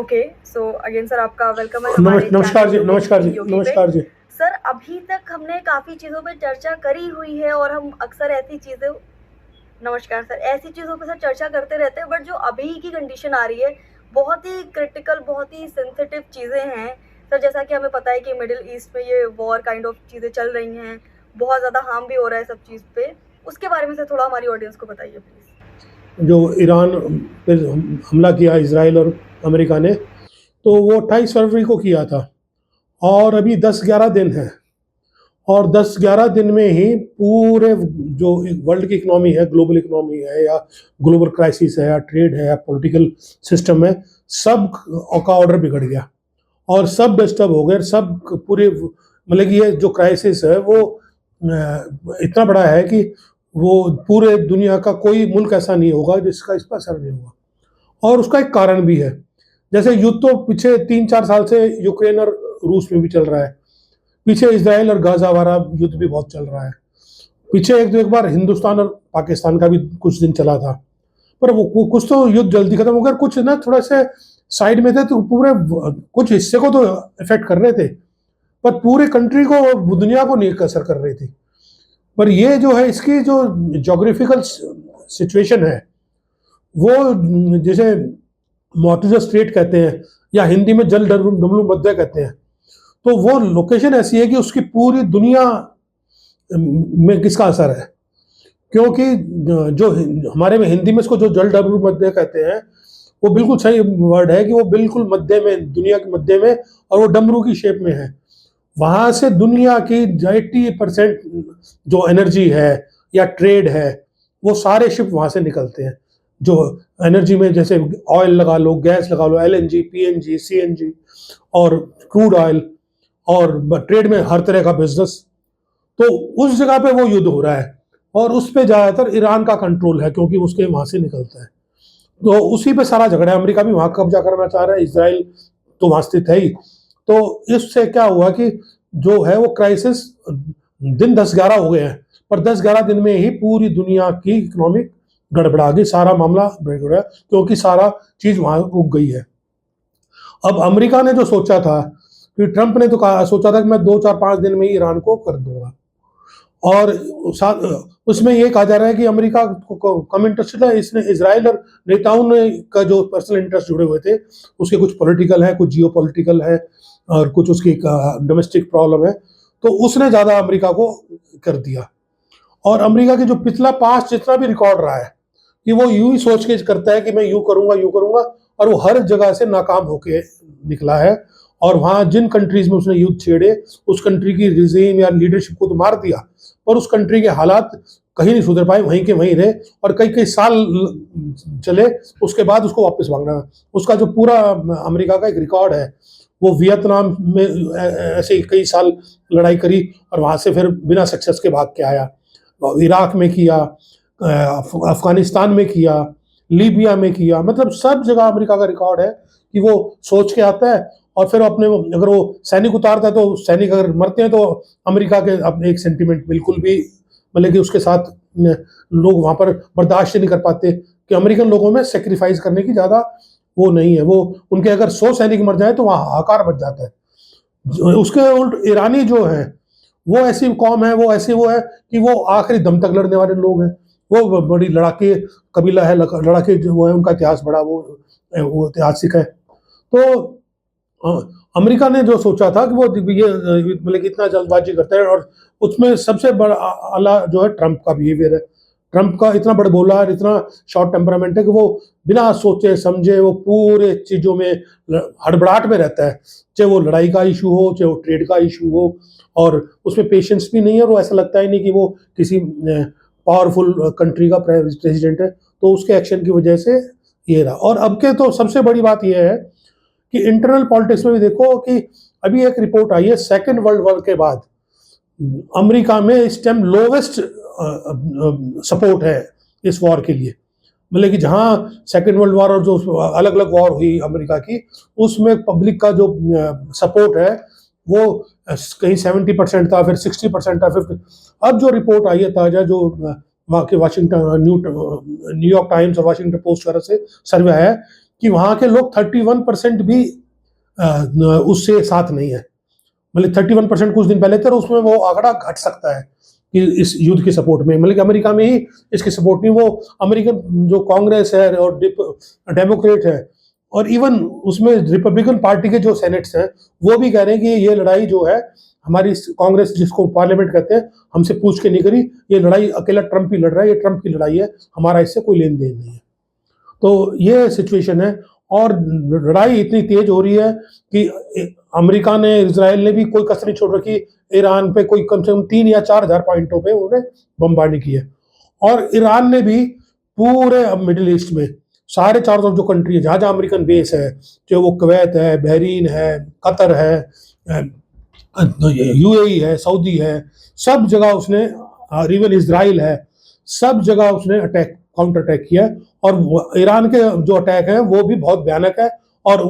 Okay, so again sir आपका welcome है हमारे नमस्कार जी, चैनल नमस्कार जी, योगी पे। नमस्कार जी। सर अभी तक हमने काफ़ी चीज़ों पे चर्चा करी हुई है और हम अक्सर ऐसी चीज़ें नमस्कार सर, ऐसी चीज़ों पे सर चर्चा करते रहते हैं, बट जो अभी की कंडीशन आ रही है, बहुत ही क्रिटिकल, बहुत ही सेंसिटिव चीज़ें हैं। सर जैसा कि हमें पता है कि मिडल ईस्ट में ये वॉर काइंड ऑफ चीज़ें चल रही हैं, बहुत ज़्यादा हार्म भी हो रहा है सब चीज़ पे। उसके बारे में सर थोड़ा हमारी ऑडियंस को बताइए प्लीज़। जो ईरान पे हमला किया इज़राइल और अमेरिका ने, तो वो 28 फरवरी को किया था और अभी 10-11 दिन हैं और 10-11 दिन में ही पूरे जो वर्ल्ड की इकोनॉमी है, ग्लोबल इकोनॉमी है या ग्लोबल क्राइसिस है या ट्रेड है या पॉलिटिकल सिस्टम है, सब का ऑर्डर बिगड़ गया और सब डिस्टर्ब हो गए। सब पूरे मतलब कि ये जो क्राइसिस है वो इतना बड़ा है कि वो पूरे दुनिया का कोई मुल्क ऐसा नहीं होगा जिसका इस पर असर नहीं होगा। और उसका एक कारण भी है, जैसे युद्ध तो पीछे 3-4 साल से यूक्रेन और रूस में भी चल रहा है, पीछे इसराइल और गाजा वाला युद्ध भी बहुत चल रहा है, पीछे एक बार हिंदुस्तान और पाकिस्तान का भी कुछ दिन चला था, पर वो कुछ तो युद्ध जल्दी खत्म हो गया, कुछ ना थोड़ा से साइड में थे तो पूरे कुछ हिस्से को तो इफेक्ट कर रहे थे, पर पूरे कंट्री को, दुनिया को नहीं असर कर रही थी। पर ये जो है इसकी जो जोग्राफिकल सिचुएशन है वो जैसे मॉर्टिजर स्ट्रेट कहते हैं या हिंदी में जल डमरू मध्य कहते हैं, तो वो लोकेशन ऐसी है कि उसकी पूरी दुनिया में किसका असर है, क्योंकि जो हमारे में हिंदी में इसको जो जल डमरू मध्य कहते हैं वो बिल्कुल सही वर्ड है कि वो बिल्कुल मध्य में, दुनिया के मध्य में, और वो डमरू की शेप में है। वहां से दुनिया की 80% जो एनर्जी है या ट्रेड है वो सारे शिप वहां से निकलते हैं। जो एनर्जी में जैसे ऑयल लगा लो, गैस लगा लो, एलएनजी, पीएनजी, सीएनजी और क्रूड ऑयल, और ट्रेड में हर तरह का बिजनेस, तो उस जगह पे वो युद्ध हो रहा है और उस पे ज्यादातर ईरान का कंट्रोल है क्योंकि उसके वहां से निकलता है, तो उसी पे सारा झगड़ा है। अमेरिका भी वहां कब्जा करना चाह रहा है, इसराइल तो वहां स्थित है ही। तो इससे क्या हुआ कि जो है वो क्राइसिस, दिन 10-11 हो गए हैं, पर 10-11 दिन में ही पूरी दुनिया की इकोनॉमी गड़बड़ा गई, सारा मामला बिगड़ा क्योंकि सारा चीज वहां रुक गई है। अब अमेरिका ने जो सोचा था कि ट्रंप ने तो कहा, सोचा था कि मैं 2-4-5 दिन में ही ईरान को कर दूंगा, और साथ उसमें ये कहा जा रहा है कि अमेरिका को कम इंटरेस्टेड है, इसने इजराइल और नेताओं ने का जो पर्सनल इंटरेस्ट जुड़े हुए थे उसके कुछ पॉलिटिकल है, कुछ जियो पॉलिटिकल है और कुछ उसकी डोमेस्टिक प्रॉब्लम है, तो उसने ज़्यादा अमेरिका को कर दिया। और अमेरिका की जो पिछला पास्ट जितना भी रिकॉर्ड रहा है कि वो यूं ही सोच के करता है कि मैं यूं करूंगा, और वो हर जगह से नाकाम होके निकला है। और वहां जिन कंट्रीज में उसने युद्ध छेड़े उस कंट्री की रिजीम या लीडरशिप को तो मार दिया, पर उस कंट्री के हालात कहीं नहीं सुधर पाए, वहीं के वहीं रहे और कई कई साल चले, उसके बाद उसको वापस भागना। उसका जो पूरा अमेरिका का एक रिकॉर्ड है, वो वियतनाम में ऐसे ही कई साल लड़ाई करी और वहां से फिर बिना सक्सेस के भाग के आया, इराक में किया, अफगानिस्तान में किया, लीबिया में किया, मतलब सब जगह अमेरिका का रिकॉर्ड है कि वो सोच के आता है और फिर अपने, अगर वो सैनिक उतारता है तो सैनिक अगर मरते हैं तो अमेरिका के अपने एक सेंटिमेंट बिल्कुल भी, मतलब कि उसके साथ लोग वहां पर बर्दाश्त नहीं कर पाते कि अमेरिकन लोगों में सेक्रीफाइस करने की ज्यादा वो नहीं है, वो उनके अगर 100 सैनिक मर जाए तो वहां हाहाकार मच जाता है। उसके उल्ट ईरानी जो है वो ऐसी कौम है, वो ऐसी वो है कि वो आखिरी दम तक लड़ने वाले लोग हैं, वो बड़ी लड़ाके कबीला है, लड़ाके जो वो है उनका इतिहास बड़ा वो ऐतिहासिक है। तो अमेरिका ने जो सोचा था कि वो ये मतलब इतना जल्दबाजी करता है, और उसमें सबसे बड़ा आला जो है ट्रंप का बिहेवियर है। ट्रंप का इतना बड़ा बोला और इतना शॉर्ट टेम्परामेंट है कि वो बिना सोचे समझे वो पूरे चीजों में हड़बड़ाहट में रहता है, चाहे वो लड़ाई का इशू हो, चाहे वो ट्रेड का इशू हो, और उसमें पेशेंस भी नहीं है और वो ऐसा लगता ही नहीं कि वो किसी पावरफुल कंट्री का प्रेसिडेंट है। तो उसके एक्शन की वजह से ये रहा। और अब के तो सबसे बड़ी बात यह है कि इंटरनल पॉलिटिक्स में भी देखो कि अभी एक रिपोर्ट आई है, सेकेंड वर्ल्ड वॉर के बाद अमेरिका में इस टाइम लोवेस्ट सपोर्ट है इस वॉर के लिए। मतलब कि जहां सेकेंड वर्ल्ड वॉर और जो अलग अलग वॉर हुई अमेरिका की, उसमें पब्लिक का जो सपोर्ट है वो कहीं 70% था, फिर 60% था, फिर अब जो रिपोर्ट आई है ताजा, जो वहाँ के वाशिंगटन न्यूयॉर्क टाइम्स और वाशिंगटन पोस्ट वगैरह से सर्वे है कि वहाँ के लोग 31% भी उससे साथ नहीं है। मतलब 31% कुछ दिन पहले थे और उसमें वो आंकड़ा घट सकता है कि इस युद्ध के सपोर्ट में, मतलब कि अमेरिका में ही इसकी सपोर्ट नहीं, वो अमेरिकन जो कांग्रेस है और डेमोक्रेट है और इवन उसमें रिपब्लिकन पार्टी के जो सेनेट्स हैं वो भी कह रहे हैं कि ये लड़ाई जो है हमारी कांग्रेस जिसको पार्लियामेंट कहते हैं हमसे पूछ के नहीं करी, ये लड़ाई अकेला ट्रंप ही लड़ रहा है, ये ट्रंप की लड़ाई है, हमारा इससे कोई लेन देन नहीं है। तो ये सिचुएशन है और लड़ाई इतनी तेज हो रही है कि अमेरिका ने, इजराइल ने भी कोई कसर नहीं छोड़ रखी। ईरान पे कोई कम से कम 3 या 4,000 पॉइंटों पे उन्होंने बमबारी की है और ईरान ने भी पूरे मिडिल ईस्ट में सारे चारों तरफ जो कंट्री है जहाँ जहाँ अमेरिकन बेस है, चाहे वो कुवैत है, बहरीन है, कतर है, यूएई है, सऊदी है, सब जगह उसने, इवन इजराइल है, सब जगह उसने अटैक, काउंटर अटैक किया और ईरान के जो अटैक है वो भी बहुत भयानक है और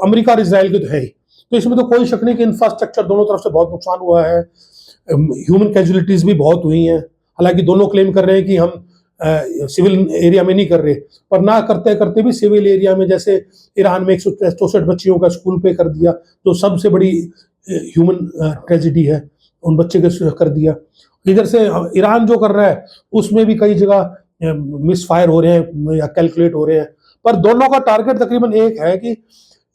अमेरिका और इसराइल के तो है ही। तो इसमें तो कोई शक नहीं कि इंफ्रास्ट्रक्चर दोनों तरफ से बहुत नुकसान हुआ है, ह्यूमन कैजुअलिटीज भी बहुत हुई हैं। हालांकि दोनों क्लेम कर रहे हैं कि हम सिविल एरिया में नहीं कर रहे, पर ना करते करते भी सिविल एरिया में, जैसे ईरान में 164 बच्चियों का स्कूल पे कर दिया, जो सबसे बड़ी ह्यूमन ट्रेजिडी है, उन बच्चे के कर दिया। इधर से ईरान जो कर रहा है उसमें भी कई जगह मिस फायर हो रहे हैं या कैलकुलेट हो रहे हैं, पर दोनों का टारगेट तकरीबन एक है कि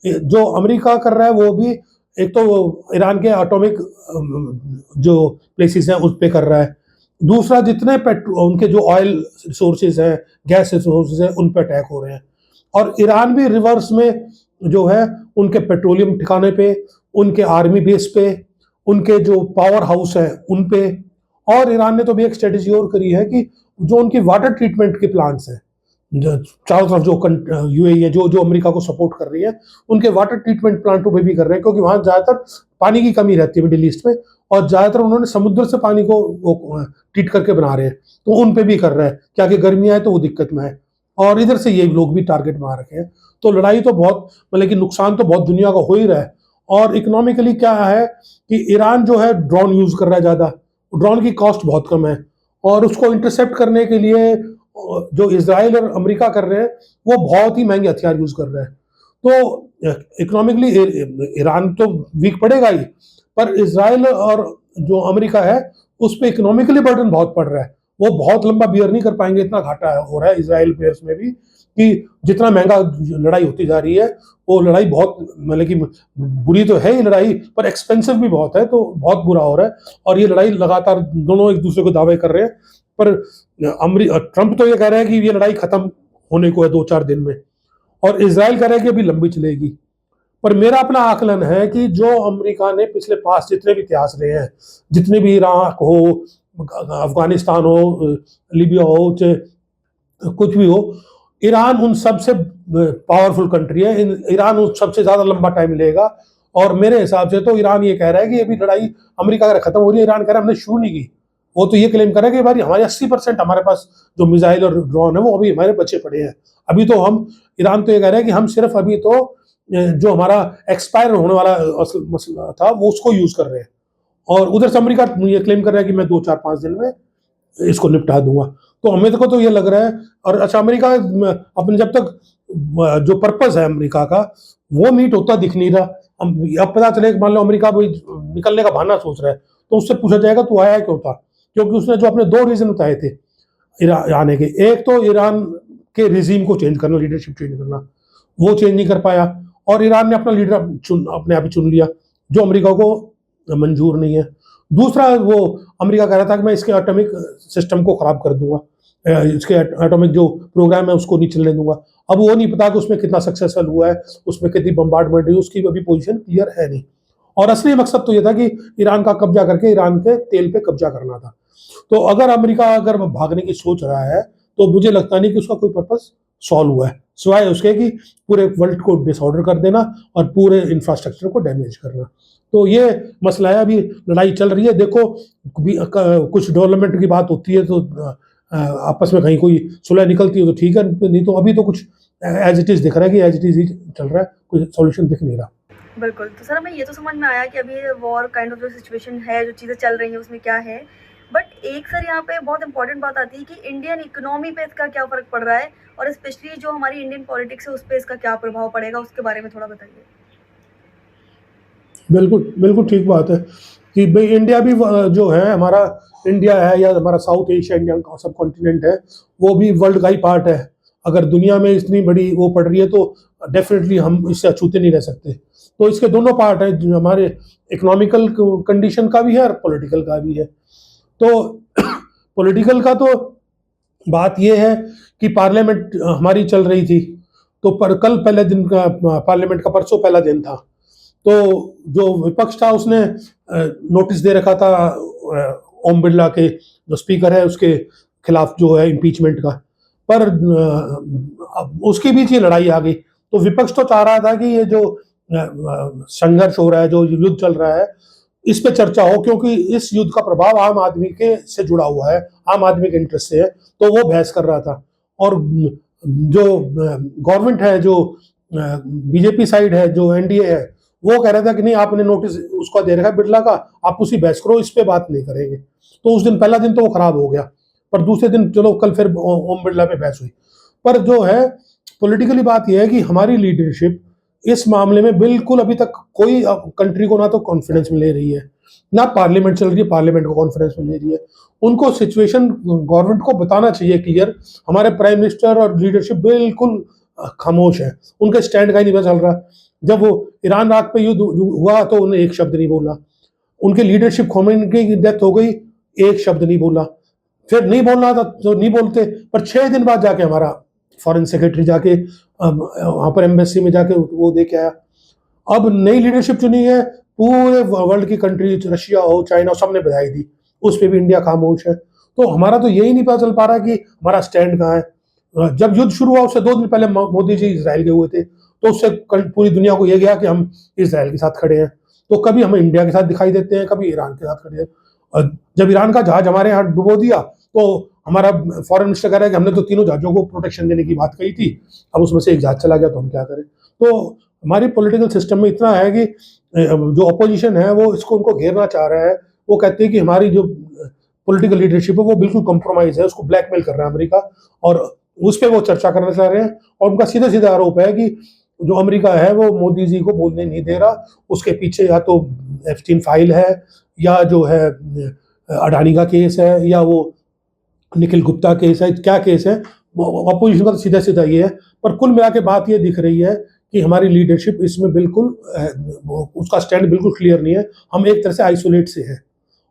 जो अमेरिका कर रहा है वो भी एक तो ईरान के एटॉमिक जो प्लेसेस हैं उस पे कर रहा है, दूसरा जितने उनके जो ऑयल रिसोर्सेज हैं, गैस रिसोर्सेज हैं, उन पे अटैक हो रहे हैं और ईरान भी रिवर्स में जो है उनके पेट्रोलियम ठिकाने पे, उनके आर्मी बेस पे, उनके जो पावर हाउस है उन पे, और ईरान ने तो भी एक स्ट्रेटेजी और करी है कि जो उनकी वाटर ट्रीटमेंट के प्लांट्स हैं चारों तरफ जो यूएई है, जो जो अमेरिका को सपोर्ट कर रही है, उनके वाटर ट्रीटमेंट प्लांटों पे भी कर रहे हैं, क्योंकि वहां ज्यादातर पानी की कमी रहती है मिडिल ईस्ट में और ज्यादातर उन्होंने समुद्र से पानी को ट्रीट करके बना रहे हैं, तो उन पे भी कर रहे हैं, क्या कि गर्मी आए तो वो दिक्कत में आए, और इधर से ये लोग भी टारगेट बना रखे हैं। तो लड़ाई तो बहुत, मतलब कि नुकसान तो बहुत दुनिया का हो ही रहा है। और इकोनॉमिकली क्या है कि ईरान जो है ड्रोन यूज कर रहा है ज्यादा, ड्रोन की कॉस्ट बहुत कम है और उसको इंटरसेप्ट करने के लिए जो इसराइल और अमेरिका कर रहे हैं वो बहुत ही महंगे हथियार यूज कर रहे हैं। तो इकोनॉमिकली ईरान तो वीक पड़ेगा ही, पर इसराइल और जो अमेरिका है उस पर इकोनॉमिकली बर्डन बहुत पड़ रहा है, वो बहुत लंबा बियर नहीं कर पाएंगे, इतना घाटा हो रहा है इसराइल पेयर्स में भी कि जितना महंगा लड़ाई होती जा रही है वो लड़ाई बहुत, मतलब कि बुरी तो है ही लड़ाई, पर एक्सपेंसिव भी बहुत है, तो बहुत बुरा हो रहा है। और ये लड़ाई लगातार दोनों एक दूसरे को दावे कर रहे हैं, पर ट्रंप तो ये कह रहे हैं कि ये लड़ाई खत्म होने को है 2-4 दिन में, और इसराइल कह रहा है कि अभी लंबी चलेगी। पर मेरा अपना आकलन है कि जो अमेरिका ने पिछले पास जितने भी इतिहास रहे हैं, जितने भी इराक हो, अफगानिस्तान हो, लीबिया हो, चाहे कुछ भी हो, ईरान उन सबसे पावरफुल कंट्री है, ईरान उन सबसे ज्यादा लंबा टाइम लेगा। और मेरे हिसाब से तो ईरान ये कह रहा है कि अभी लड़ाई अमेरिका अगर खत्म हो रही है, ईरान कह रहा है हमने शुरू नहीं की, वो तो ये क्लेम कर रहा है कि भाई हमारे 80% हमारे पास जो मिसाइल और ड्रोन है वो अभी हमारे बचे पड़े हैं। अभी तो हम, ईरान तो ये कह रहा है कि हम सिर्फ अभी तो जो हमारा एक्सपायर होने वाला मसला था वो उसको यूज कर रहे हैं, और उधर से अमेरिका ये क्लेम कर रहा है कि मैं 2-4-5 दिन में इसको निपटा दूंगा। तो हमें को तो ये लग रहा है, और अच्छा अमेरिका अपने जब तक जो पर्पस है अमेरिका का वो मीट होता दिख नहीं रहा। अब पता चले मान लो अमेरिका निकलने का बहाना सोच रहा है, तो उससे पूछा जाएगा तू आया क्यों था, क्योंकि उसने जो अपने 2 रीजन बताए थे आने के, एक तो ईरान के रिजीम को चेंज करना, लीडरशिप चेंज करना, वो चेंज नहीं कर पाया, और ईरान ने अपना लीडर अपने आप ही चुन लिया जो अमेरिका को मंजूर नहीं है। दूसरा, वो अमेरिका कह रहा था कि मैं इसके एटॉमिक सिस्टम को खराब कर दूंगा, इसके एटॉमिक जो प्रोग्राम है उसको नहीं चलने दूंगा। अब वो नहीं पता कि उसमें कितना सक्सेसफुल हुआ है, उसमें कितनी बम्बार्डमेंट हुई, उसकी अभी पोजीशन क्लियर है नहीं। और असली मकसद तो ये था कि ईरान का कब्जा करके ईरान के तेल पे कब्जा करना था। तो अगर अमेरिका अगर भागने की सोच रहा है तो मुझे लगता नहीं कि उसका कोई पर्पस सॉल्व हुआ है, सिवाय उसके कि पूरे वर्ल्ड को डिसऑर्डर कर देना और पूरे इंफ्रास्ट्रक्चर को डैमेज करना। तो ये मसला है, अभी लड़ाई चल रही है। देखो कुछ डेवलपमेंट की बात होती है तो आपस में कहीं कोई सुलह निकलती है तो ठीक है, नहीं तो अभी तो कुछ एज इट इज दिख रहा है कि एज इट इज ही चल रहा है, कोई सॉल्यूशन दिख नहीं रहा। बिल्कुल। तो सर हमें ये तो समझ में आया कि अभी वॉर काइंड ऑफ जो सिचुएशन है, जो चीज़ें चल रही हैं उसमें क्या है, बट एक सर यहाँ पे बहुत इंपॉर्टेंट बात आती है कि इंडियन इकोनॉमी पे इसका क्या फ़र्क पड़ रहा है, और स्पेशली जो हमारी इंडियन पॉलिटिक्स है उस पे इसका क्या प्रभाव पड़ेगा, उसके बारे में थोड़ा बताइए। बिल्कुल, बिल्कुल ठीक बात है कि भई इंडिया भी जो है हमारा इंडिया है या हमारा साउथ एशिया इंडिया का सब कॉन्टिनेंट है, वो भी वर्ल्ड का ही पार्ट है। अगर दुनिया में इतनी बड़ी वो पड़ रही है तो डेफ़िनेटली हम इससे अछूते नहीं रह सकते। तो इसके दोनों पार्ट हैं, जो हमारे इकोनॉमिकल कंडीशन का भी है और पॉलिटिकल का भी है। तो पॉलिटिकल का तो बात ये है कि पार्लियामेंट हमारी चल रही थी, तो पर कल पहले दिन का पार्लियामेंट का परसों पहला दिन था। तो जो विपक्ष था उसने नोटिस दे रखा था ओम बिरला के जो स्पीकर है उसके खिलाफ जो है इम्पीचमेंट का, पर अब उसके बीच ये लड़ाई आ गई। तो विपक्ष तो चाह रहा था कि ये जो संघर्ष हो रहा है, जो युद्ध चल रहा है, इस पे चर्चा हो, क्योंकि इस युद्ध का प्रभाव आम आदमी के से जुड़ा हुआ है, आम आदमी के इंटरेस्ट से है, तो वो बहस कर रहा था। और जो गवर्नमेंट है, जो बीजेपी साइड है, जो एनडीए है, वो कह रहा था कि नहीं, आपने नोटिस उसका दे रखा है बिरला का, आप उसी बहस करो, इस पे बात नहीं करेंगे। तो उस दिन पहला दिन तो वो खराब हो गया, पर दूसरे दिन चलो कल फिर ओम बिरला पे बहस हुई। पर जो है पॉलिटिकली बात यह है कि हमारी लीडरशिप इस मामले में बिल्कुल अभी तक कोई कंट्री को ना तो कॉन्फिडेंस में ले रही है, ना पार्लियामेंट चल रही है, पार्लियामेंट को कॉन्फिडेंस में ले रही है। उनको सिचुएशन गवर्नमेंट को बताना चाहिए क्लियर। हमारे प्राइम मिनिस्टर और लीडरशिप बिल्कुल खामोश है, उनके स्टैंड का ही नहीं पता चल रहा। जब वो ईरान रात पे युद्ध हुआ तो उन्हें एक शब्द नहीं बोला। उनके लीडरशिप खोमेनी की डेथ हो गई, एक शब्द नहीं बोला। फिर नहीं बोलना था तो नहीं बोलते, पर 6 दिन बाद जाके हमारा फॉरेन सेक्रेटरी जाके वहाँ पर एम्बेसी में जाके वो दे के आया। अब नई लीडरशिप चुनी है, पूरे वर्ल्ड की कंट्री, रशिया हो, चाइना हो, सबने बधाई दी, उस पे भी इंडिया खामोश है। तो हमारा तो यही नहीं पता चल पा रहा कि हमारा स्टैंड कहाँ है। जब युद्ध शुरू हुआ उससे 2 दिन पहले मोदी जी इज़राइल गए हुए थे, तो उससे पूरी दुनिया को ये गया कि हम इज़राइल के साथ खड़े हैं। तो कभी हम इंडिया के साथ दिखाई देते हैं, कभी ईरान के साथ खड़े हैं। और जब ईरान का जहाज हमारे यहाँ डुबो दिया, तो हमारा फॉरेन मिनिस्टर कह रहा है कि हमने तो तीनों जहाज़ों को प्रोटेक्शन देने की बात कही थी, अब उसमें से एक जहाज चला गया तो हम क्या करें। तो हमारी पॉलिटिकल सिस्टम में इतना है कि जो अपोजिशन है वो इसको उनको घेरना चाह रहा है। वो कहते हैं कि हमारी जो पॉलिटिकल लीडरशिप है वो बिल्कुल कॉम्प्रोमाइज़ है, उसको ब्लैकमेल कर रहा है अमेरिका, और उस पे वो चर्चा करना चाह रहे हैं। और उनका सीधा-सीधा आरोप है कि जो अमेरिका है वो मोदी जी को बोलने नहीं दे रहा, उसके पीछे या तो एप्स्टीन फाइल है, या जो है अडानी का केस है, या वो निखिल गुप्ता केस है, क्या केस है। अपोजिशन का तो सीधा-सीधा ये है, पर कुल मिला के बात ये दिख रही है कि हमारी लीडरशिप इसमें बिल्कुल उसका स्टैंड बिल्कुल क्लियर नहीं है। हम एक तरह से आइसोलेट से हैं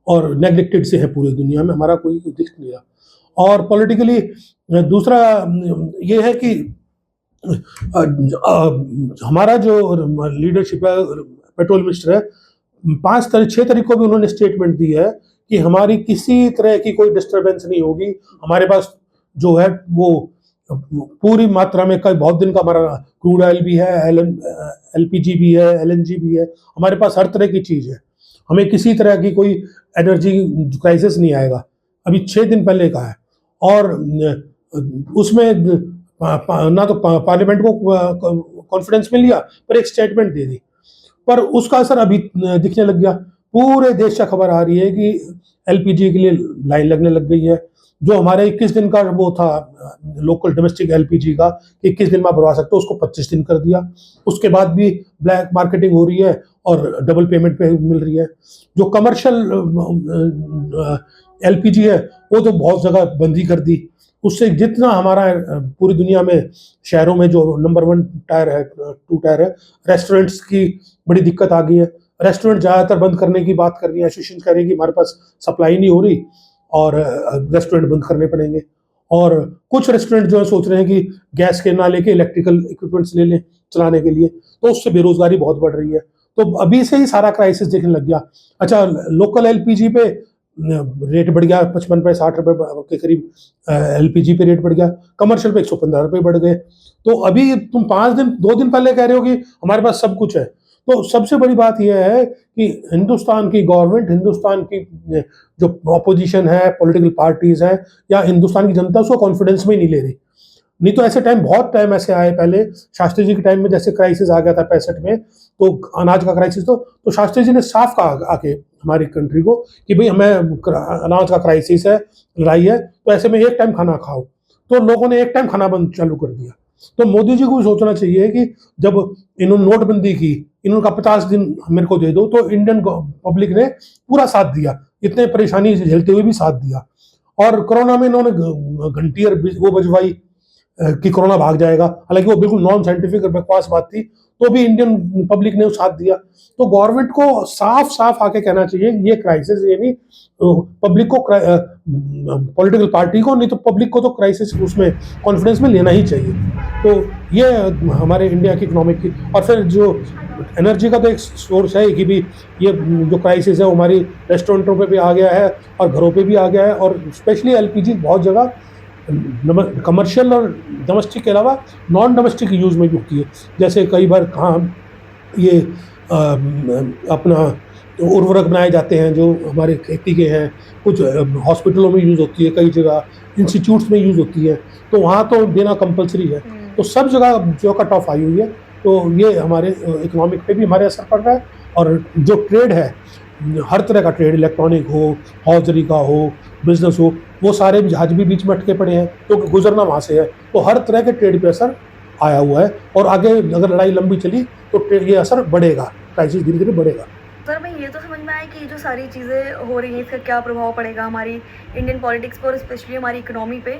और नेग्लेक्टेड से हैं पूरी दुनिया में, हमारा कोई दिख नहीं रहा। और पॉलिटिकली दूसरा ये है कि हमारा जो लीडरशिप है, पेट्रोल मिनिस्टर है, 6 तारीख को भी उन्होंने स्टेटमेंट दी है कि हमारी किसी तरह की कोई डिस्टर्बेंस नहीं होगी। हमारे पास जो है वो पूरी मात्रा में, कई बहुत दिन का हमारा क्रूड ऑयल भी है, एलपीजी भी है, एलएनजी भी है, हमारे पास हर तरह की चीज़ है। हमें किसी तरह की कोई एनर्जी क्राइसिस नहीं आएगा, अभी 6 दिन पहले का है। और उसमें ना तो पार्लियामेंट को कॉन्फिडेंस मिल गया, पर एक स्टेटमेंट दे दी, पर उसका असर अभी दिखने लग गया। पूरे देश से खबर आ रही है कि एलपीजी के लिए लाइन लगने लग गई है। जो हमारे 21 दिन का वो था लोकल डोमेस्टिक एलपीजी का, 21 दिन में आप भरवा सकते हो, उसको 25 दिन कर दिया। उसके बाद भी ब्लैक मार्केटिंग हो रही है और डबल पेमेंट पे मिल रही है। जो कमर्शियल एलपीजी है वो तो बहुत जगह बंद ही कर दी। उससे जितना हमारा पूरी दुनिया में शहरों में जो नंबर 1 टायर है, 2 टायर है, रेस्टोरेंट्स की बड़ी दिक्कत आ गई है। रेस्टोरेंट ज़्यादातर बंद करने की बात कर रही है, एसोसिएशन कह रही है कि हमारे पास सप्लाई नहीं हो रही और रेस्टोरेंट बंद करने पड़ेंगे। और कुछ रेस्टोरेंट जो है सोच रहे हैं कि गैस के ना लेके इलेक्ट्रिकल इक्विपमेंट्स ले लें चलाने के लिए, तो उससे बेरोजगारी बहुत बढ़ रही है। तो अभी से ही सारा क्राइसिस दिखने लग गया। अच्छा, लोकल एलपीजी पे रेट बढ़ गया, 55 रुपए 60 रुपए के करीब एलपीजी पे रेट बढ़ गया, कमर्शियल पे 115 रुपए बढ़ गए। तो अभी तुम 2 दिन पहले कह रहे हो कि हमारे पास सब कुछ है। तो सबसे बड़ी बात यह है कि हिंदुस्तान की गवर्नमेंट, हिंदुस्तान की जो अपोजिशन है, पॉलिटिकल पार्टीज हैं, या हिंदुस्तान की जनता उसको कॉन्फिडेंस में ही नहीं ले रही। नहीं तो ऐसे टाइम, बहुत टाइम ऐसे आए पहले, शास्त्री जी के टाइम में जैसे क्राइसिस आ गया था 65 में, तो अनाज का क्राइसिस, तो शास्त्री जी ने साफ कहा आके हमारी कंट्री को कि भाई हमें अनाज का क्राइसिस है, लड़ाई है, तो ऐसे में एक टाइम खाना खाओ। तो लोगों ने एक टाइम खाना बंद चालू कर दिया। तो मोदी जी को भी सोचना चाहिए कि जब इन्होंने नोटबंदी की, इन्होंने कहा 50 दिन मेरे को दे दो, तो इंडियन पब्लिक ने पूरा साथ दिया, इतने परेशानी झेलते हुए भी साथ दिया। और कोरोना में इन्होंने घंटी और वो बजवाई कि कोरोना भाग जाएगा, हालांकि वो बिल्कुल नॉन साइंटिफिक और बकवास बात थी, तो भी इंडियन पब्लिक ने साथ दिया। तो गवर्नमेंट को साफ साफ आके कहना चाहिए ये क्राइसिस, यानी पब्लिक को, पॉलिटिकल पार्टी को, नहीं तो पब्लिक को तो क्राइसिस उसमें कॉन्फिडेंस में लेना ही चाहिए। तो ये हमारे इंडिया की इकोनॉमिक की, और फिर जो एनर्जी का तो एक सोर्स है कि भी ये जो क्राइसिस है वो हमारी रेस्टोरेंटों पे भी आ गया है और घरों पे भी आ गया है, और स्पेशली एलपीजी बहुत जगह कमर्शियल और डोमेस्टिक के अलावा नॉन डोमेस्टिक यूज़ में भी होती है। जैसे कई बार कहाँ ये अपना उर्वरक बनाए जाते हैं जो हमारे खेती के हैं, कुछ हॉस्पिटलों में यूज़ होती है, कई जगह इंस्टीट्यूट्स में यूज़ होती है, तो वहाँ तो देना कंपलसरी है। तो सब जगह जो कट ऑफ आई हुई है, तो ये हमारे इकोनॉमिक पे भी हमारे असर पड़ रहा है। और जो ट्रेड है, हर तरह का ट्रेड, इलेक्ट्रॉनिक हो, हौजरी का हो, बिजनेस हो, वो सारे जहाज भी बीच में अटके पड़े हैं क्योंकि गुजरना वहाँ से है। तो हर तरह के ट्रेड पे असर आया हुआ है, और आगे अगर लड़ाई लंबी चली तो ये असर बढ़ेगा, क्राइसिस धीरे धीरे बढ़ेगा। सर मैं ये तो समझ में आया कि जो सारी चीज़ें हो रही हैं इसका क्या प्रभाव पड़ेगा हमारी इंडियन पॉलिटिक्स पर और स्पेशली हमारी इकोनॉमी पे,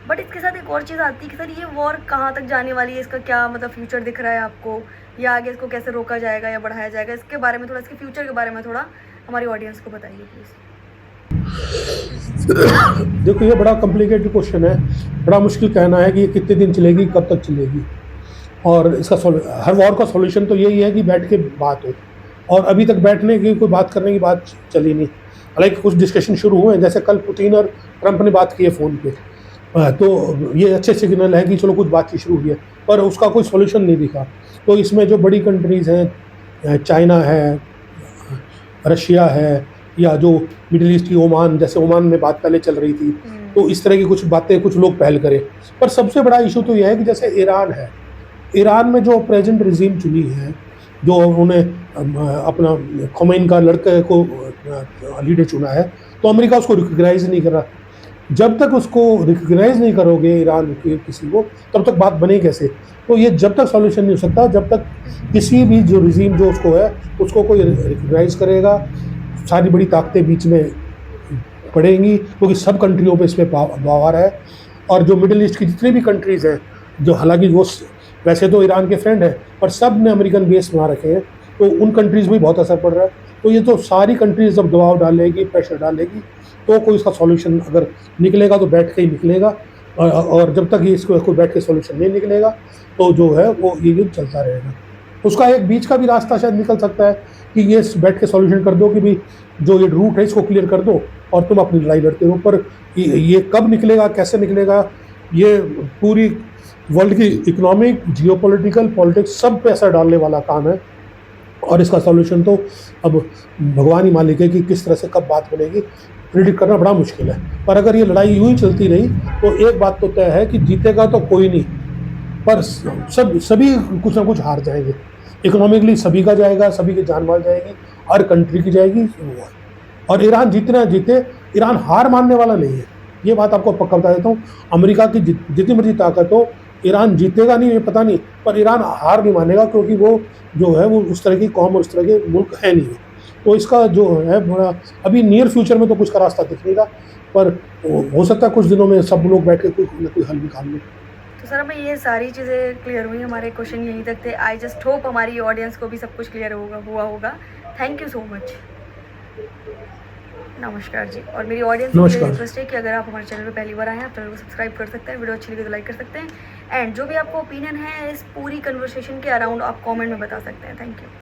बट इसके साथ एक और चीज़ आती है कि सर ये वॉर कहाँ तक जाने वाली है, इसका क्या मतलब फ्यूचर दिख रहा है आपको, या आगे इसको कैसे रोका जाएगा या बढ़ाया जाएगा, इसके बारे में थोड़ा, इसके फ्यूचर के बारे में थोड़ा हमारी ऑडियंस को बताइए प्लीज़। देखो ये बड़ा कॉम्प्लिकेटेड क्वेश्चन है, बड़ा मुश्किल कहना है कि ये कितने दिन चलेगी, कब तक चलेगी, और इसका हर वॉर का सॉल्यूशन तो यही है कि बैठ के बात हो, और अभी तक बैठने की कोई बात करने की बात चली नहीं। हालांकि कुछ डिस्कशन शुरू हुए हैं, जैसे कल पुतिन और ट्रंप ने बात की है फ़ोन पे, तो ये अच्छे सिग्नल है कि चलो कुछ बातचीत शुरू हुई है, पर उसका कोई सॉल्यूशन नहीं दिखा। तो इसमें जो बड़ी कंट्रीज़ हैं, चाइना है, रशिया है, या जो मिडिल ईस्ट की ओमान, जैसे ओमान में बात पहले चल रही थी, तो इस तरह की कुछ बातें कुछ लोग पहल करें। पर सबसे बड़ा इशू तो यह है कि जैसे ईरान है, ईरान में जो प्रेजेंट रिजीम चुनी है, जो उन्होंने अपना खोमेनी का लड़के को लीडर चुना है, तो अमेरिका उसको रिकग्नाइज नहीं कर रहा। जब तक उसको रिकग्नाइज नहीं करोगे ईरान के किसी को, तब तक बात बने कैसे? तो ये जब तक सॉल्यूशन नहीं हो सकता, जब तक किसी भी जो रिजीम जो उसको है उसको कोई रिकग्नाइज करेगा, सारी बड़ी ताकतें बीच में पड़ेंगी, क्योंकि सब कंट्रियों पे इस पर पावर है। और जो मिडिल ईस्ट की जितनी भी कंट्रीज़ हैं, जो हालांकि वो वैसे तो ईरान के फ्रेंड हैं, पर सब ने अमेरिकन बेस बना रखे हैं, तो उन कंट्रीज़ में भी बहुत असर पड़ रहा है। तो ये तो सारी कंट्रीज़ जब दबाव डालेगी, प्रेशर डालेगी, तो कोई इसका सॉल्यूशन अगर निकलेगा तो बैठ के ही निकलेगा, और जब तक ये इसको कोई बैठ के सॉल्यूशन नहीं निकलेगा, तो जो है वो ये युद्ध चलता रहेगा। उसका एक बीच का भी रास्ता शायद निकल सकता है कि ये बैठ के सॉल्यूशन कर दो कि भी जो ये रूट है इसको क्लियर कर दो और तुम अपनी लड़ाई लड़ते रहो। पर ये कब निकलेगा, कैसे निकलेगा, ये पूरी वर्ल्ड की इकोनॉमिक, जियोपॉलिटिकल, पॉलिटिक्स सब पे असर डालने वाला काम है, और इसका सॉल्यूशन तो अब भगवान ही मालिक है कि किस तरह से कब बात बनेगी, प्रिडिक्ट करना बड़ा मुश्किल है। पर अगर ये लड़ाई यूँ ही चलती रही तो एक बात तो तय है कि जीतेगा तो कोई नहीं, पर सभी कुछ ना कुछ हार जाएंगे। इकोनॉमिकली सभी का जाएगा, सभी की जान माल जाएगी, हर कंट्री की जाएगी। और ईरान जीतना जीते, ईरान हार मानने वाला नहीं है, ये बात आपको पक्का बता देता हूँ। अमेरिका की जितनी मर्जी ताकत हो, ईरान जीतेगा नहीं ये पता नहीं, पर ईरान हार नहीं मानेगा, क्योंकि वो जो है वो उस तरह की कौम और उस तरह के मुल्क है नहीं। तो इसका जो है बड़ा अभी नियर फ्यूचर में तो कुछ का रास्ता दिख नहीं रहा, पर हो सकता है कुछ दिनों में सब लोग बैठ के कोई हल निकाल लें। तो सर हमें ये सारी चीज़ें क्लियर हुई, हमारे क्वेश्चन यहीं तक थे। आई जस्ट होप हमारी ऑडियंस को भी सब कुछ क्लियर हुआ होगा। Thank you so much. नमस्कार जी। और मेरी ऑडियंस की रिक्वेस्ट है कि अगर आप हमारे चैनल पर पहली बार आए हैं, आप चैनल को सब्सक्राइब कर सकते हैं, वीडियो अच्छी लगी तो लाइक कर सकते हैं, एंड जो भी आपको ओपिनियन है इस पूरी कन्वर्सेशन के अराउंड आप कमेंट में बता सकते हैं। Thank you.